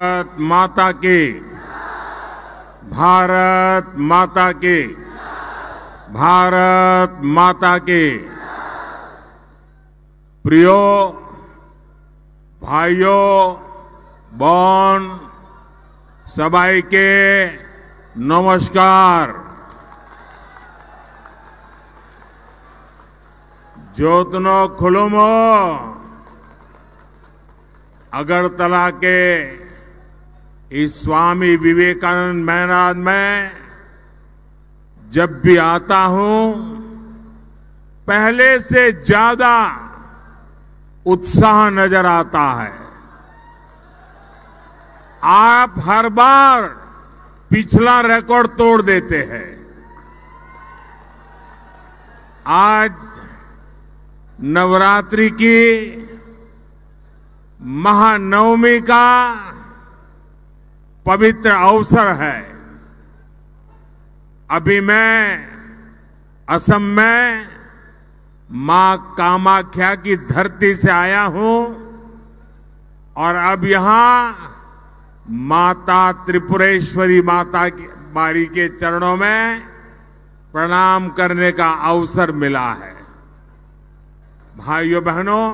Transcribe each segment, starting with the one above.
भारत माता की, भारत माता की, भारत माता की। प्रियो भाइयों बहन सबाइके नमस्कार। ज्योतनो खुलुमो अगरतला के इस स्वामी विवेकानंद मैदान में जब भी आता हूं पहले से ज्यादा उत्साह नजर आता है। आप हर बार पिछला रिकॉर्ड तोड़ देते हैं। आज नवरात्रि की महानवमी का पवित्र अवसर है। अभी मैं असम में मां कामाख्या की धरती से आया हूं और अब यहां माता त्रिपुरेश्वरी माता की बारी के चरणों में प्रणाम करने का अवसर मिला है। भाइयों बहनों,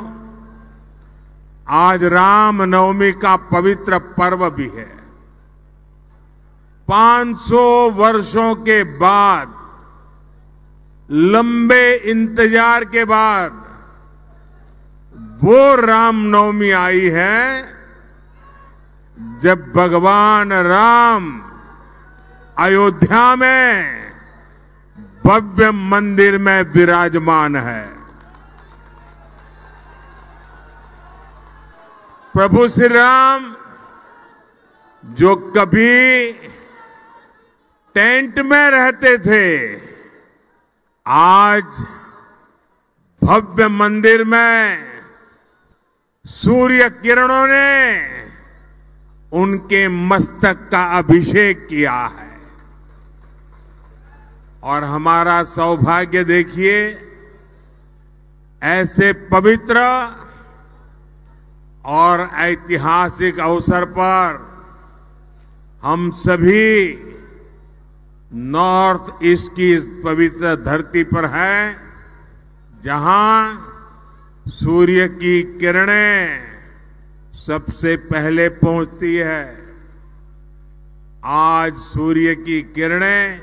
आज राम नवमी का पवित्र पर्व भी है। 500 वर्षों के बाद, लंबे इंतजार के बाद वो रामनवमी आई है जब भगवान राम अयोध्या में भव्य मंदिर में विराजमान है। प्रभु श्री राम जो कभी टेंट में रहते थे, आज भव्य मंदिर में सूर्य किरणों ने उनके मस्तक का अभिषेक किया है। और हमारा सौभाग्य देखिए, ऐसे पवित्र और ऐतिहासिक अवसर पर हम सभी नॉर्थ ईस्ट की इस पवित्र धरती पर हैं, जहां सूर्य की किरणें सबसे पहले पहुंचती है। आज सूर्य की किरणें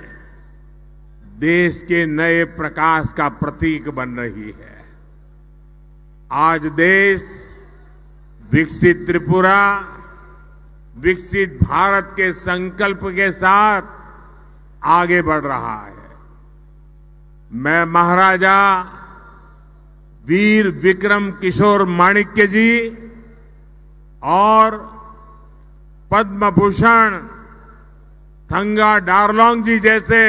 देश के नए प्रकाश का प्रतीक बन रही है। आज देश विकसित त्रिपुरा, विकसित भारत के संकल्प के साथ आगे बढ़ रहा है। मैं महाराजा वीर विक्रम किशोर माणिक्य जी और पद्म भूषण थंगा डारलोंग जी जैसे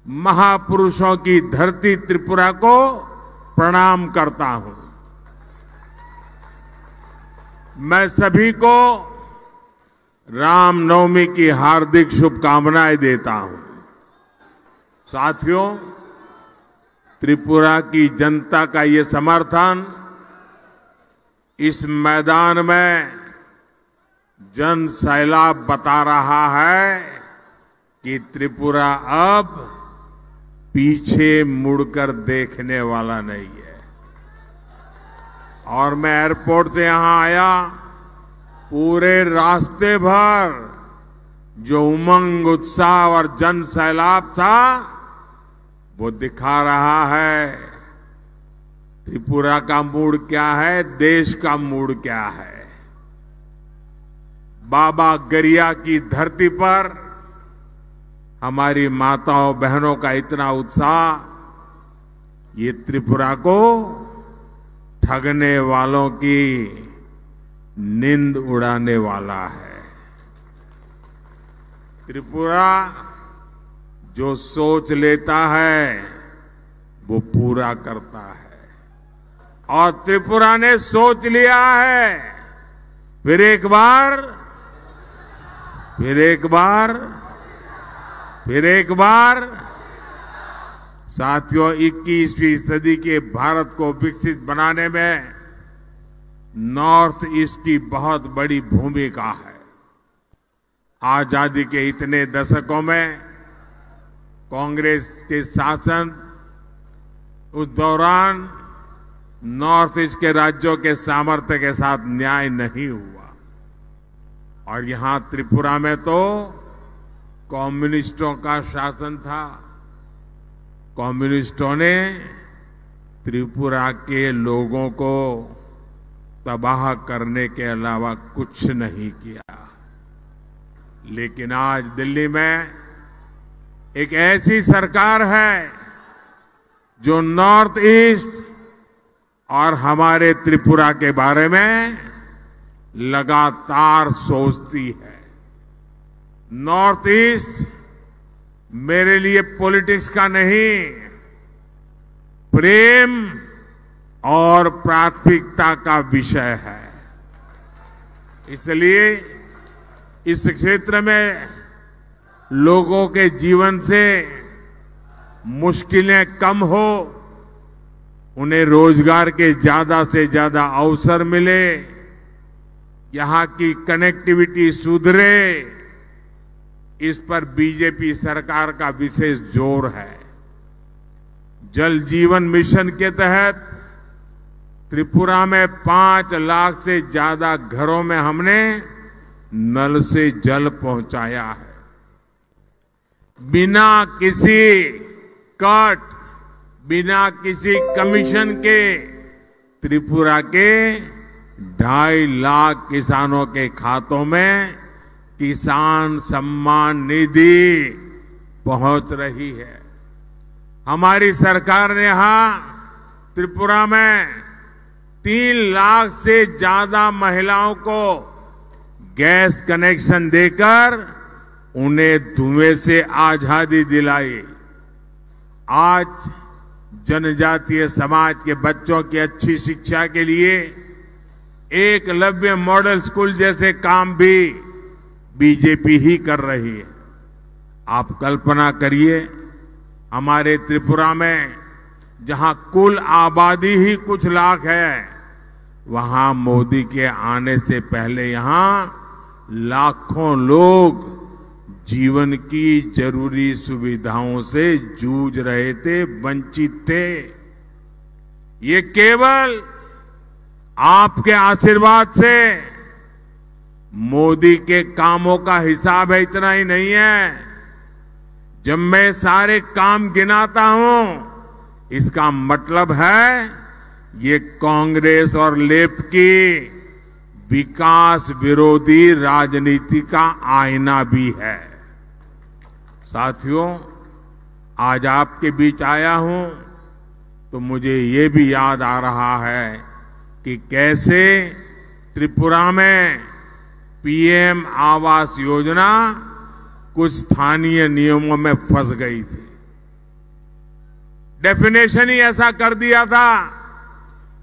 महापुरुषों की धरती त्रिपुरा को प्रणाम करता हूं। मैं सभी को रामनवमी की हार्दिक शुभकामनाएं देता हूं। साथियों, त्रिपुरा की जनता का ये समर्थन इस मैदान में जन सैलाब बता रहा है कि त्रिपुरा अब पीछे मुड़कर देखने वाला नहीं है। और मैं एयरपोर्ट से यहां आया, पूरे रास्ते भर जो उमंग, उत्साह और जन सैलाब था, वो दिखा रहा है त्रिपुरा का मूड क्या है, देश का मूड क्या है। बाबा गरिया की धरती पर हमारी माताओं बहनों का इतना उत्साह, ये त्रिपुरा को ठगने वालों की नींद उड़ाने वाला है। त्रिपुरा जो सोच लेता है वो पूरा करता है, और त्रिपुरा ने सोच लिया है। फिर एक बार, फिर एक बार, फिर एक बार। साथियों, 21वीं सदी के भारत को विकसित बनाने में नॉर्थ ईस्ट की बहुत बड़ी भूमिका है। आजादी के इतने दशकों में कांग्रेस के शासन, उस दौरान नॉर्थ ईस्ट के राज्यों के सामर्थ्य के साथ न्याय नहीं हुआ। और यहां त्रिपुरा में तो कम्युनिस्टों का शासन था। कम्युनिस्टों ने त्रिपुरा के लोगों को तबाह करने के अलावा कुछ नहीं किया। लेकिन आज दिल्ली में एक ऐसी सरकार है जो नॉर्थ ईस्ट और हमारे त्रिपुरा के बारे में लगातार सोचती है। नॉर्थ ईस्ट मेरे लिए पॉलिटिक्स का नहीं, प्रेम और प्राथमिकता का विषय है। इसलिए इस क्षेत्र में लोगों के जीवन से मुश्किलें कम हो, उन्हें रोजगार के ज्यादा से ज्यादा अवसर मिले, यहां की कनेक्टिविटी सुधरे, इस पर बीजेपी सरकार का विशेष जोर है। जल जीवन मिशन के तहत त्रिपुरा में 5 लाख से ज्यादा घरों में हमने नल से जल पहुंचाया है। बिना किसी कट, बिना किसी कमीशन के त्रिपुरा के 2.5 लाख किसानों के खातों में किसान सम्मान निधि पहुंच रही है। हमारी सरकार ने यहां त्रिपुरा में 3 लाख से ज्यादा महिलाओं को गैस कनेक्शन देकर उन्हें धुएं से आजादी दिलाई। आज जनजातीय समाज के बच्चों की अच्छी शिक्षा के लिए एकलव्य मॉडल स्कूल जैसे काम भी बीजेपी ही कर रही है। आप कल्पना करिए, हमारे त्रिपुरा में जहां कुल आबादी ही कुछ लाख है, वहां मोदी के आने से पहले यहां लाखों लोग जीवन की जरूरी सुविधाओं से जूझ रहे थे, वंचित थे। ये केवल आपके आशीर्वाद से, मोदी के कामों का हिसाब है, इतना ही नहीं है। जब मैं सारे काम गिनाता हूं, इसका मतलब है ये कांग्रेस और लेफ्ट की विकास विरोधी राजनीति का आईना भी है। साथियों, आज आपके बीच आया हूं तो मुझे ये भी याद आ रहा है कि कैसे त्रिपुरा में पीएम आवास योजना कुछ स्थानीय नियमों में फंस गई थी। डेफिनेशन ही ऐसा कर दिया था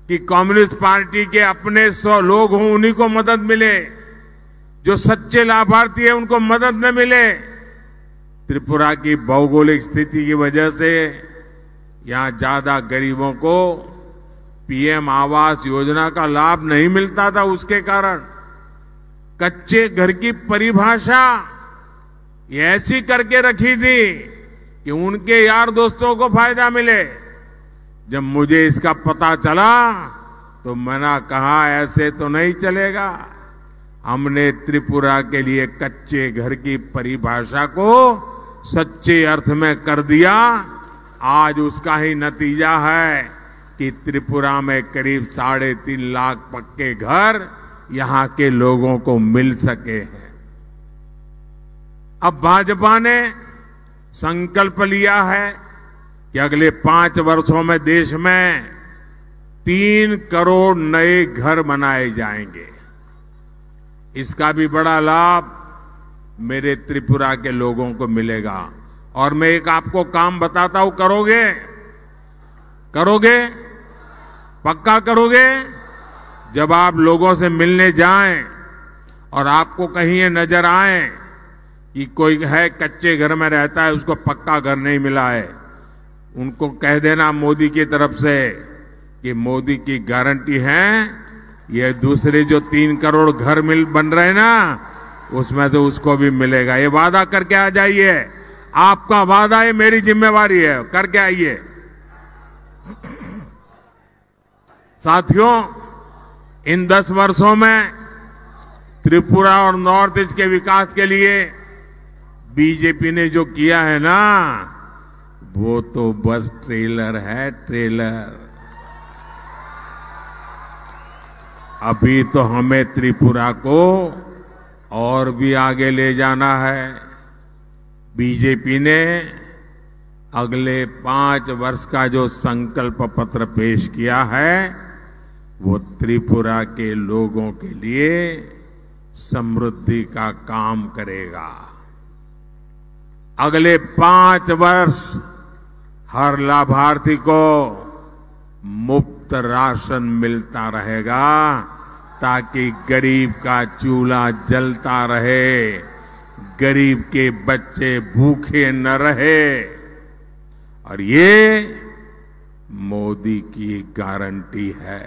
कि कम्युनिस्ट पार्टी के अपने 100 लोग हों, उन्हीं को मदद मिले, जो सच्चे लाभार्थी है उनको मदद न मिले। त्रिपुरा की भौगोलिक स्थिति की वजह से यहां ज्यादा गरीबों को पीएम आवास योजना का लाभ नहीं मिलता था। उसके कारण कच्चे घर की परिभाषा ये ऐसी करके रखी थी कि उनके यार दोस्तों को फायदा मिले। जब मुझे इसका पता चला तो मैंने कहा ऐसे तो नहीं चलेगा। हमने त्रिपुरा के लिए कच्चे घर की परिभाषा को सच्चे अर्थ में कर दिया। आज उसका ही नतीजा है कि त्रिपुरा में करीब 3.5 लाख पक्के घर यहां के लोगों को मिल सके हैं। अब भाजपा ने संकल्प लिया है कि अगले 5 वर्षों में देश में 3 करोड़ नए घर बनाए जाएंगे। इसका भी बड़ा लाभ मेरे त्रिपुरा के लोगों को मिलेगा। और मैं एक आपको काम बताता हूं, करोगे? करोगे? पक्का करोगे? जब आप लोगों से मिलने जाएं और आपको कहीं ये नजर आए कि कोई है कच्चे घर में रहता है, उसको पक्का घर नहीं मिला है, उनको कह देना मोदी की तरफ से कि मोदी की गारंटी है ये दूसरे जो 3 करोड़ घर बन रहे हैं ना, उसमें से उसको भी मिलेगा। ये वादा करके आ जाइए, आपका वादा है, मेरी जिम्मेवारी है, करके आइए। साथियों, इन 10 वर्षों में त्रिपुरा और नॉर्थ ईस्ट के विकास के लिए बीजेपी ने जो किया है ना, वो तो बस ट्रेलर है, ट्रेलर। अभी तो हमें त्रिपुरा को और भी आगे ले जाना है। बीजेपी ने अगले 5 वर्ष का जो संकल्प पत्र पेश किया है, वो त्रिपुरा के लोगों के लिए समृद्धि का काम करेगा। अगले 5 वर्ष हर लाभार्थी को मुफ्त राशन मिलता रहेगा, ताकि गरीब का चूल्हा जलता रहे, गरीब के बच्चे भूखे न रहे। और ये मोदी की गारंटी है।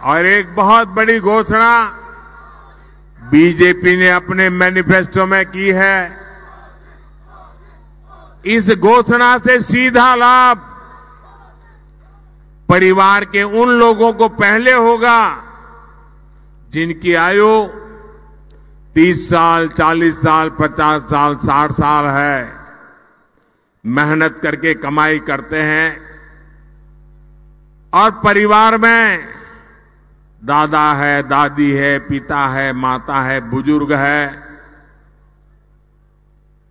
और एक बहुत बड़ी घोषणा बीजेपी ने अपने मैनिफेस्टो में की है। इस घोषणा से सीधा लाभ परिवार के उन लोगों को पहले होगा जिनकी आयु 30 साल, 40 साल, 50 साल, 60 साल है, मेहनत करके कमाई करते हैं, और परिवार में दादा है, दादी है, पिता है, माता है, बुजुर्ग है।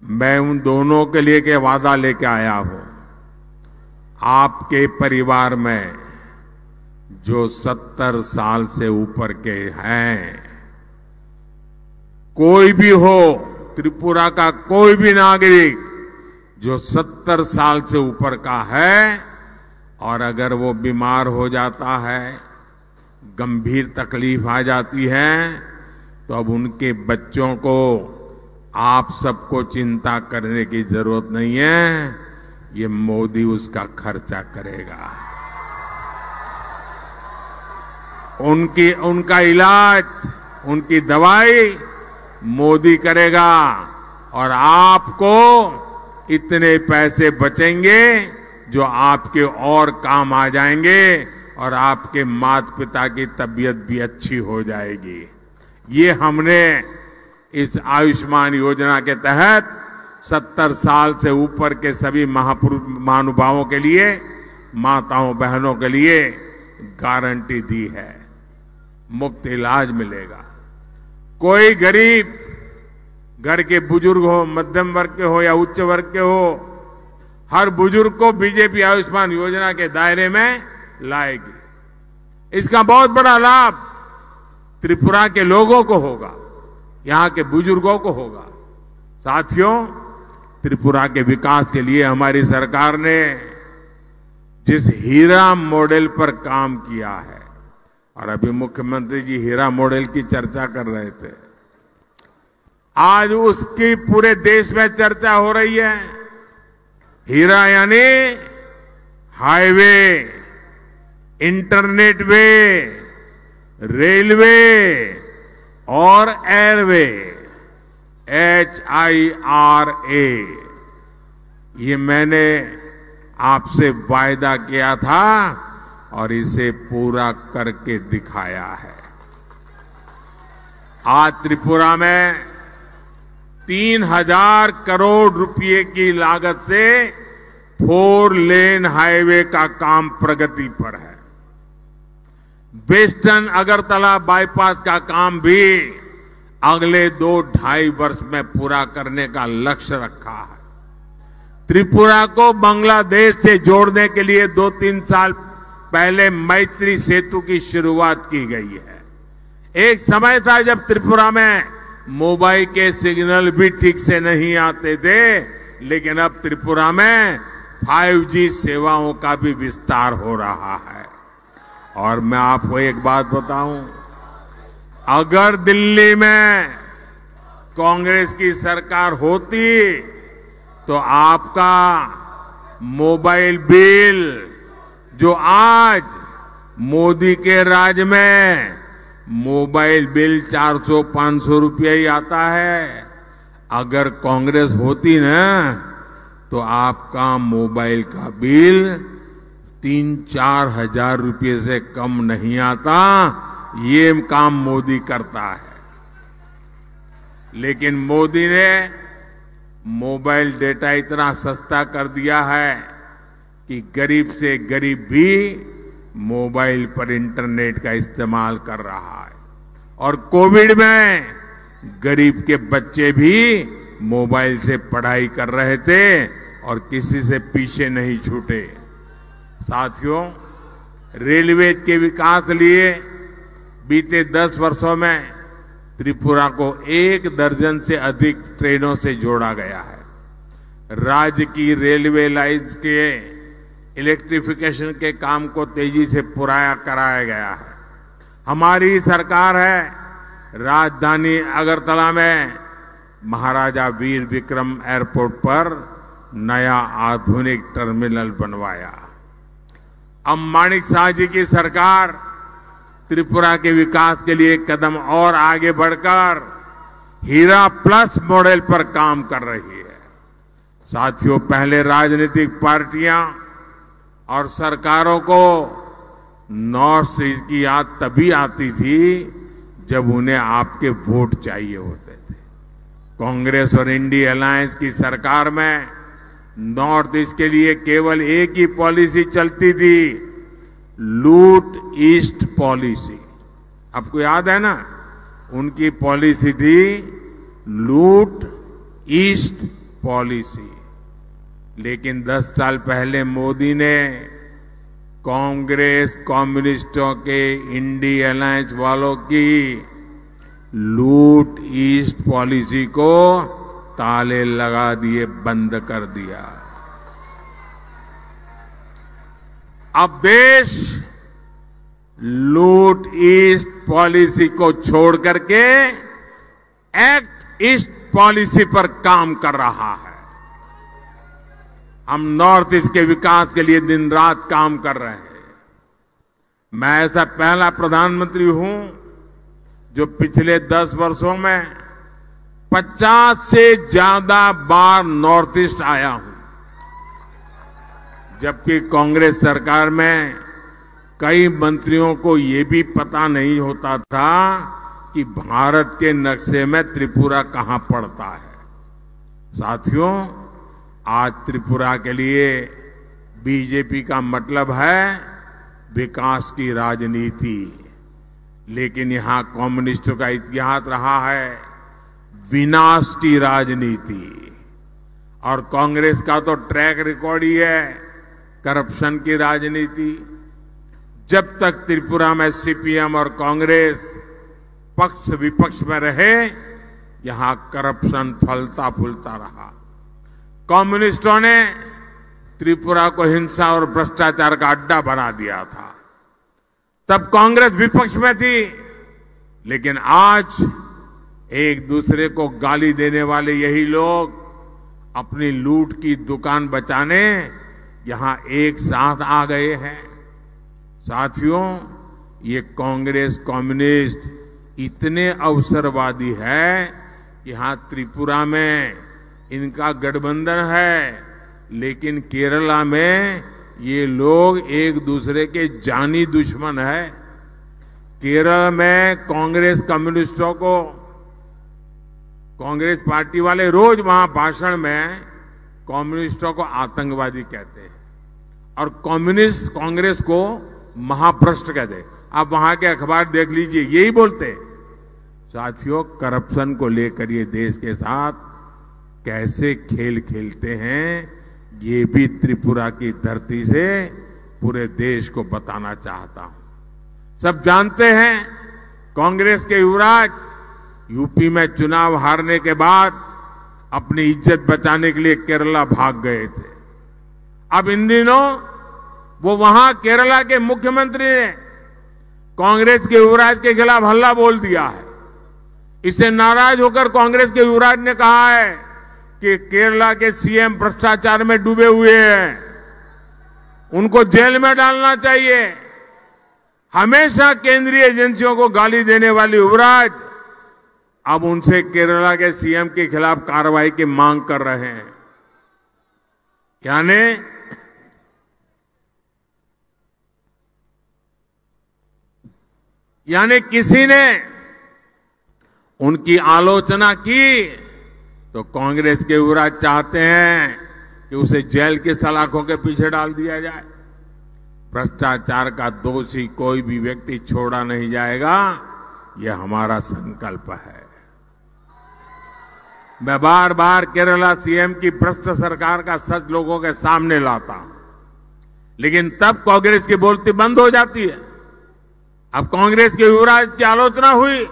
मैं उन दोनों के लिए के वादा लेके आया हूं। आपके परिवार में जो 70 साल से ऊपर के हैं, कोई भी हो, त्रिपुरा का कोई भी नागरिक जो 70 साल से ऊपर का है, और अगर वो बीमार हो जाता है, गंभीर तकलीफ आ जाती है, तो अब उनके बच्चों को आप सबको चिंता करने की जरूरत नहीं है, ये मोदी उसका खर्चा करेगा। उनका इलाज, उनकी दवाई मोदी करेगा, और आपको इतने पैसे बचेंगे जो आपके और काम आ जाएंगे, और आपके माता पिता की तबीयत भी अच्छी हो जाएगी। ये हमने इस आयुष्मान योजना के तहत 70 साल से ऊपर के सभी महानुभावों के लिए, माताओं बहनों के लिए गारंटी दी है। मुफ्त इलाज मिलेगा। कोई गरीब घर के बुजुर्ग हो, मध्यम वर्ग के हो या उच्च वर्ग के हो, हर बुजुर्ग को बीजेपी आयुष्मान योजना के दायरे में लाएगी। इसका बहुत बड़ा लाभ त्रिपुरा के लोगों को होगा, यहां के बुजुर्गों को होगा। साथियों, त्रिपुरा के विकास के लिए हमारी सरकार ने जिस हीरा मॉडल पर काम किया है, और अभी मुख्यमंत्री जी हीरा मॉडल की चर्चा कर रहे थे, आज उसकी पूरे देश में चर्चा हो रही है। हीरा यानी हाईवे, इंटरनेट वे, रेलवे और एयरवे, HIRA। ये मैंने आपसे वायदा किया था और इसे पूरा करके दिखाया है। आज त्रिपुरा में 3000 करोड़ रुपए की लागत से 4 लेन हाईवे का काम प्रगति पर है। वेस्टर्न अगरतला बाईपास का काम भी अगले 2-2.5 वर्ष में पूरा करने का लक्ष्य रखा है। त्रिपुरा को बांग्लादेश से जोड़ने के लिए 2-3 साल पहले मैत्री सेतु की शुरुआत की गई है। एक समय था जब त्रिपुरा में मोबाइल के सिग्नल भी ठीक से नहीं आते थे, लेकिन अब त्रिपुरा में 5G सेवाओं का भी विस्तार हो रहा है। और मैं आपको एक बात बताऊं, अगर दिल्ली में कांग्रेस की सरकार होती तो आपका मोबाइल बिल जो आज मोदी के राज में मोबाइल बिल 400-500 रुपया ही आता है। अगर कांग्रेस होती ना तो आपका मोबाइल का बिल 3-4 हजार रुपये से कम नहीं आता। ये काम मोदी करता है। लेकिन मोदी ने मोबाइल डेटा इतना सस्ता कर दिया है कि गरीब से गरीब भी मोबाइल पर इंटरनेट का इस्तेमाल कर रहा है। और कोविड में गरीब के बच्चे भी मोबाइल से पढ़ाई कर रहे थे और किसी से पीछे नहीं छूटे। साथियों, रेलवे के विकास लिए बीते 10 वर्षों में त्रिपुरा को 1 दर्जन से अधिक ट्रेनों से जोड़ा गया है। राज्य की रेलवे लाइंस के इलेक्ट्रिफिकेशन के काम को तेजी से पूरा कराया गया है। हमारी सरकार है राजधानी अगरतला में महाराजा वीर विक्रम एयरपोर्ट पर नया आधुनिक टर्मिनल बनवाया। अब माणिक साह जी की सरकार त्रिपुरा के विकास के लिए एक कदम और आगे बढ़कर हीरा प्लस मॉडल पर काम कर रही है। साथियों, पहले राजनीतिक पार्टियां और सरकारों को नॉर्थ ईस्ट की याद तभी आती थी जब उन्हें आपके वोट चाहिए होते थे। कांग्रेस और इंडिया अलायंस की सरकार में नॉर्थ ईस्ट के लिए केवल एक ही पॉलिसी चलती थी, लूट ईस्ट पॉलिसी। आपको याद है ना, उनकी पॉलिसी थी लूट ईस्ट पॉलिसी। लेकिन 10 साल पहले मोदी ने कांग्रेस कम्युनिस्टों के इंडिया अलायंस वालों की लूट ईस्ट पॉलिसी को ताले लगा दिए, बंद कर दिया। अब देश लूट ईस्ट पॉलिसी को छोड़ करके एक्ट ईस्ट पॉलिसी पर काम कर रहा है। हम नॉर्थ ईस्ट के विकास के लिए दिन रात काम कर रहे हैं। मैं ऐसा पहला प्रधानमंत्री हूं जो पिछले 10 वर्षों में 50 से ज्यादा बार नॉर्थ ईस्ट आया हूं। जबकि कांग्रेस सरकार में कई मंत्रियों को ये भी पता नहीं होता था कि भारत के नक्शे में त्रिपुरा कहां पड़ता है। साथियों, आज त्रिपुरा के लिए बीजेपी का मतलब है विकास की राजनीति। लेकिन यहां कम्युनिस्टों का इतिहास रहा है विनाश की राजनीति। और कांग्रेस का तो ट्रैक रिकॉर्ड ही है करप्शन की राजनीति। जब तक त्रिपुरा में सीपीएम और कांग्रेस पक्ष विपक्ष में रहे, यहां करप्शन फलता फूलता रहा। कम्युनिस्टों ने त्रिपुरा को हिंसा और भ्रष्टाचार का अड्डा बना दिया था। तब कांग्रेस विपक्ष में थी, लेकिन आज एक दूसरे को गाली देने वाले यही लोग अपनी लूट की दुकान बचाने यहां एक साथ आ गए हैं। साथियों, ये कांग्रेस कम्युनिस्ट इतने अवसरवादी है, यहां त्रिपुरा में इनका गठबंधन है, लेकिन केरला में ये लोग एक दूसरे के जानी दुश्मन है। केरल में कांग्रेस कम्युनिस्टों को, कांग्रेस पार्टी वाले रोज वहां भाषण में कम्युनिस्टों को आतंकवादी कहते हैं और कम्युनिस्ट कांग्रेस को महाभ्रष्ट कहते हैं। आप वहां के अखबार देख लीजिए, यही बोलते हैं। साथियों, करप्शन को लेकर ये देश के साथ कैसे खेल खेलते हैं, ये भी त्रिपुरा की धरती से पूरे देश को बताना चाहता हूं। सब जानते हैं कांग्रेस के युवराज यूपी में चुनाव हारने के बाद अपनी इज्जत बचाने के लिए केरला भाग गए थे। अब इन दिनों वो वहां केरला के मुख्यमंत्री ने कांग्रेस के युवराज के खिलाफ हल्ला बोल दिया है। इससे नाराज होकर कांग्रेस के युवराज ने कहा है कि केरला के सीएम भ्रष्टाचार में डूबे हुए हैं, उनको जेल में डालना चाहिए। हमेशा केंद्रीय एजेंसियों को गाली देने वाली युवराज अब उनसे केरला के सीएम के खिलाफ कार्रवाई की मांग कर रहे हैं। यानी किसी ने उनकी आलोचना की तो कांग्रेस के युवराज चाहते हैं कि उसे जेल की सलाखों के पीछे डाल दिया जाए। भ्रष्टाचार का दोषी कोई भी व्यक्ति छोड़ा नहीं जाएगा, यह हमारा संकल्प है। मैं बार बार केरला सीएम की भ्रष्ट सरकार का सच लोगों के सामने लाता हूं, लेकिन तब कांग्रेस की बोलती बंद हो जाती है। अब कांग्रेस के युवराज की आलोचना हुई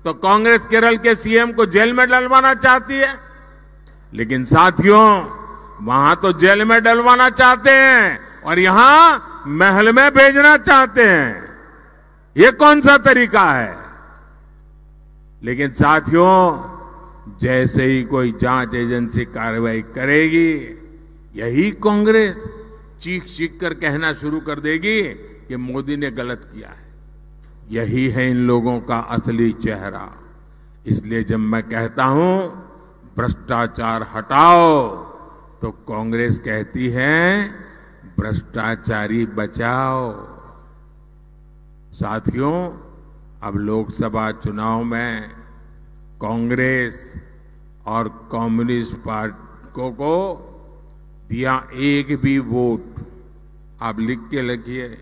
तो कांग्रेस केरल के सीएम को जेल में डलवाना चाहती है, लेकिन साथियों वहां तो जेल में डलवाना चाहते हैं और यहां महल में भेजना चाहते हैं। ये कौन सा तरीका है? लेकिन साथियों, जैसे ही कोई जांच एजेंसी कार्रवाई करेगी, यही कांग्रेस चीख चीख कर कहना शुरू कर देगी कि मोदी ने गलत किया है। यही है इन लोगों का असली चेहरा। इसलिए जब मैं कहता हूं भ्रष्टाचार हटाओ, तो कांग्रेस कहती है भ्रष्टाचारी बचाओ। साथियों, अब लोकसभा चुनाव में कांग्रेस और कम्युनिस्ट पार्टी को दिया एक भी वोट, आप लिख के लिखिए,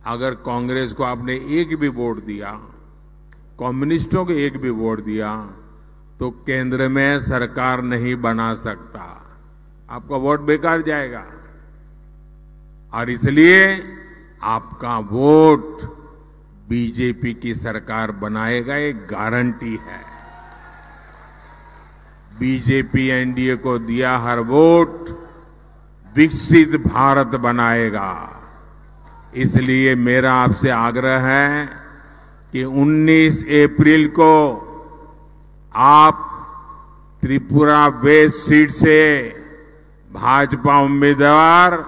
अगर कांग्रेस को आपने एक भी वोट दिया, कम्युनिस्टों को एक भी वोट दिया, तो केंद्र में सरकार नहीं बना सकता, आपका वोट बेकार जाएगा। और इसलिए आपका वोट बीजेपी की सरकार बनाएगा, एक गारंटी है। बीजेपी एनडीए को दिया हर वोट विकसित भारत बनाएगा। इसलिए मेरा आपसे आग्रह है कि 19 अप्रैल को आप त्रिपुरा वेस्ट सीट से भाजपा उम्मीदवार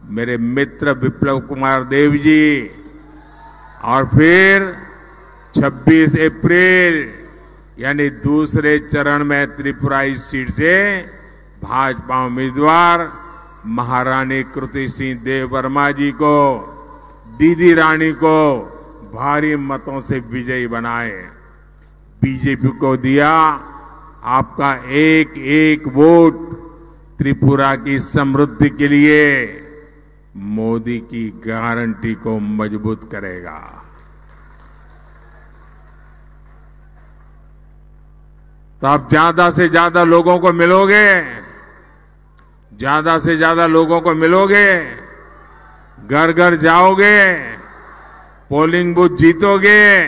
मेरे मित्र विप्लव कुमार देव जी और फिर 26 अप्रैल यानी दूसरे चरण में त्रिपुरा इस सीट से भाजपा उम्मीदवार महारानी कृति सिंह देव वर्मा जी को, दीदी रानी को भारी मतों से विजयी बनाए। बीजेपी को दिया आपका एक एक वोट त्रिपुरा की समृद्धि के लिए मोदी की गारंटी को मजबूत करेगा। तो आप ज्यादा से ज्यादा लोगों को मिलोगे, ज्यादा से ज्यादा लोगों को मिलोगे, घर घर जाओगे, पोलिंग बूथ जीतोगे,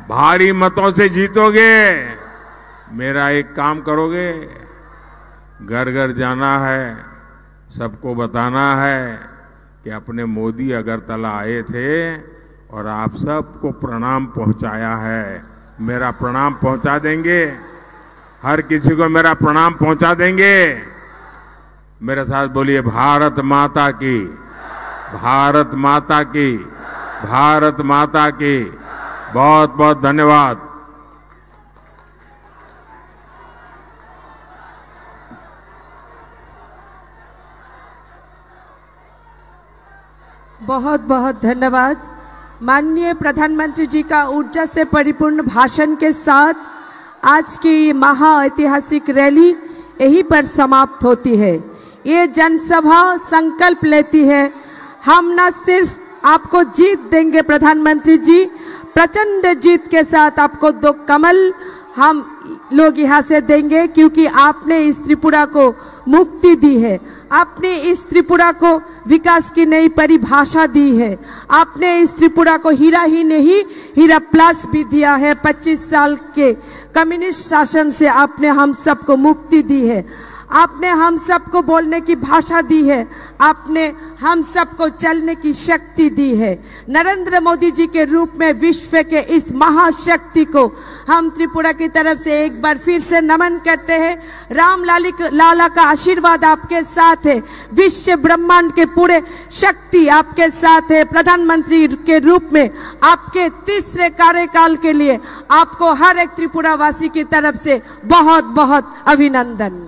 भारी मतों से जीतोगे। मेरा एक काम करोगे, घर घर जाना है, सबको बताना है कि अपने मोदी अगरतला आए थे और आप सबको प्रणाम पहुंचाया है। मेरा प्रणाम पहुंचा देंगे, हर किसी को मेरा प्रणाम पहुंचा देंगे। मेरे साथ बोलिए, भारत माता की, भारत माता की, भारत माता की। बहुत बहुत धन्यवाद। बहुत बहुत धन्यवाद। माननीय प्रधानमंत्री जी का ऊर्जा से परिपूर्ण भाषण के साथ आज की महाऐतिहासिक रैली यहीं पर समाप्त होती है। ये जनसभा संकल्प लेती है, हम न सिर्फ आपको जीत देंगे प्रधानमंत्री जी, प्रचंड जीत के साथ आपको 2 कमल हम लोग यहाँ से देंगे, क्योंकि आपने इस त्रिपुरा को मुक्ति दी है, आपने इस त्रिपुरा को विकास की नई परिभाषा दी है, आपने इस त्रिपुरा को हीरा ही नहीं हीरा प्लस भी दिया है। 25 साल के कम्युनिस्ट शासन से आपने हम सबको मुक्ति दी है, आपने हम सबको बोलने की भाषा दी है, आपने हम सबको चलने की शक्ति दी है। नरेंद्र मोदी जी के रूप में विश्व के इस महाशक्ति को हम त्रिपुरा की तरफ से से एक बार फिर से नमन करते हैं। राम लाला का आशीर्वाद आपके साथ है, विश्व ब्रह्मांड के पूरे शक्ति आपके साथ है। प्रधानमंत्री के रूप में आपके तीसरे कार्यकाल के लिए आपको हर एक त्रिपुरा वासी की तरफ से बहुत बहुत अभिनंदन।